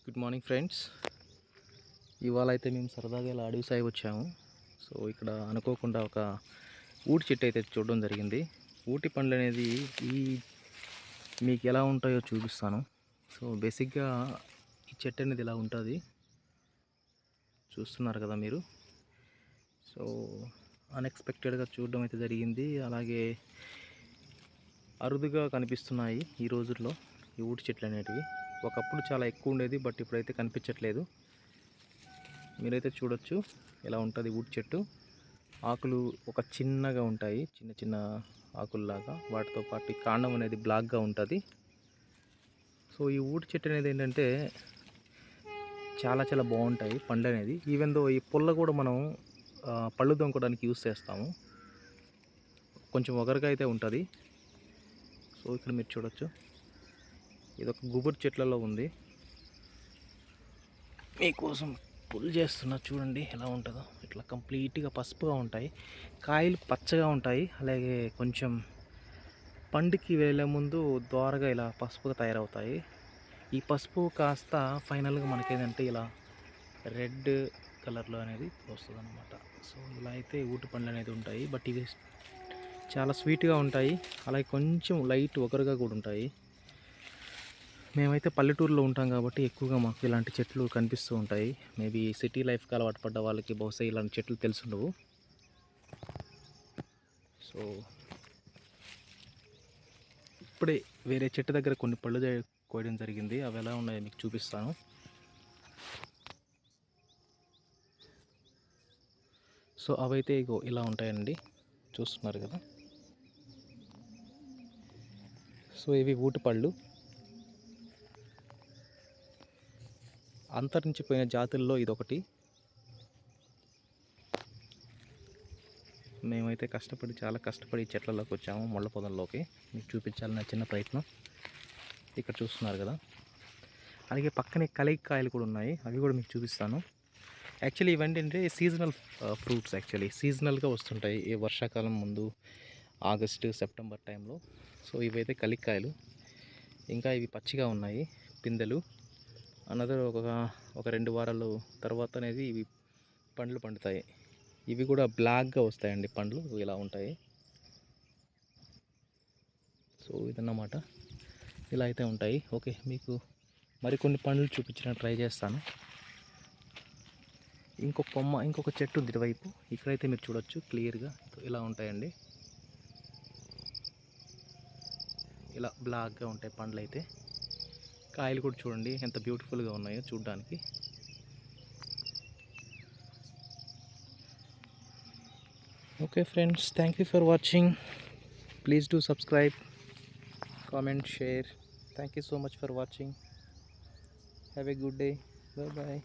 Good morning friends. ఇవాళ అయితే మేము సరదాగా ఇలా అడవి సాయి వచ్చాము. సో ఇక్కడ అనుకోకుండా ఒక ఊటి చెట్టు అయితే చూడడం జరిగింది. ఊటి పండ్లు అనేది ఈ మీకు ఎలా ఉంటాయో చూపిస్తాను. సో బేసిక్గా ఈ చెట్టు అనేది ఇలా ఉంటుంది, చూస్తున్నారు కదా మీరు. సో అన్ఎక్స్పెక్టెడ్గా చూడడం అయితే జరిగింది. అలాగే అరుదుగా కనిపిస్తున్నాయి ఈ రోజుల్లో ఈ ఊటి చెట్లు అనేటివి. ఒకప్పుడు చాలా ఎక్కువ ఉండేది, బట్ ఇప్పుడైతే కనిపించట్లేదు. మీరైతే చూడొచ్చు ఎలా ఉంటుంది ఊటి చెట్టు. ఆకులు ఒక చిన్నగా ఉంటాయి, చిన్న చిన్న ఆకుల్లాగా. వాటితో పాటు కాండం అనేది బ్లాక్గా ఉంటుంది. సో ఈ ఊటి చెట్టు అనేది ఏంటంటే చాలా చాలా బాగుంటాయి పండ్లు అనేది. ఈవెన్ దో ఈ పుల్ల కూడా మనం పళ్ళు దొంగడానికి యూస్ చేస్తాము. కొంచెం ఒగరుగా అయితే ఉంటుంది. సో ఇక్కడ మీరు చూడొచ్చు, ఇది ఒక గుబురు చెట్లలో ఉంది. మీకోసం పుల్ చేస్తున్నా, చూడండి ఎలా ఉంటుందో. ఇట్లా కంప్లీట్గా పసుపుగా ఉంటాయి, కాయలు పచ్చగా ఉంటాయి. అలాగే కొంచెం పండుకి వెళ్ళే ముందు దోరగా ఇలా పసుపుగా తయారవుతాయి. ఈ పసుపు కాస్త ఫైనల్గా మనకేంటంటే ఇలా రెడ్ కలర్లో అనేది వస్తుంది అనమాట. సో ఇలా అయితే ఊటి పండ్లు అనేది ఉంటాయి. బట్ ఇవి చాలా స్వీట్గా ఉంటాయి, అలాగే కొంచెం లైట్ ఒకరుగా కూడా ఉంటాయి. మేమైతే పల్లెటూరులో ఉంటాం కాబట్టి ఎక్కువగా మాకు ఇలాంటి చెట్లు కనిపిస్తూ ఉంటాయి. మేబీ సిటీ లైఫ్కి అలవాటు పడ్డ వాళ్ళకి బహుశా ఇలాంటి చెట్లు తెలుసుండవు. సో ఇప్పుడే వేరే చెట్టు దగ్గర కొన్ని పళ్ళు కోయడం జరిగింది. అవి ఎలా ఉన్నాయో మీకు చూపిస్తాను. సో అవైతే ఇగో ఇలా ఉంటాయండి, చూస్తున్నారు కదా. సో ఇవి ఊటి పళ్ళు. అంతరించిపోయిన జాతుల్లో ఇదొకటి. మేమైతే చాలా కష్టపడి చెట్లలోకి వచ్చాము, ముళ్ళ పొదల్లోకి. మీకు చూపించాలన్న చిన్న ప్రయత్నం. ఇక్కడ చూస్తున్నారు కదా. అలాగే పక్కనే కలికాయలు కూడా ఉన్నాయి, అవి కూడా మీకు చూపిస్తాను. యాక్చువల్లీ ఇవేంటంటే సీజనల్ ఫ్రూట్స్. యాక్చువల్లీ సీజనల్గా వస్తుంటాయి ఈ వర్షాకాలం ముందు, ఆగస్టు సెప్టెంబర్ టైంలో. సో ఇవైతే కలికాయలు. ఇంకా ఇవి పచ్చిగా ఉన్నాయి పిందెలు. అనదర్ ఒక 2 వారాలు తర్వాత అనేది ఇవి పండ్లు పండుతాయి. ఇవి కూడా బ్లాక్గా వస్తాయండి పండ్లు, ఇలా ఉంటాయి. సో ఇదన్నమాట, ఇలా అయితే ఉంటాయి. ఓకే, మీకు మరికొన్ని పండ్లు చూపించడానికి ట్రై చేస్తాను. ఇంకొక చెట్టు ఉంది ఇటువైపు. ఇక్కడైతే మీరు చూడొచ్చు క్లియర్గా, ఇలా ఉంటాయండి. ఇలా బ్లాక్గా ఉంటాయి పండ్లు అయితే. కాయలు కూడా చూడండి ఎంత బ్యూటిఫుల్గా ఉన్నాయో చూడడానికి. Okay friends, thank you for watching. Please do subscribe, comment, share. Thank you so much for watching. Have a good day. Bye bye.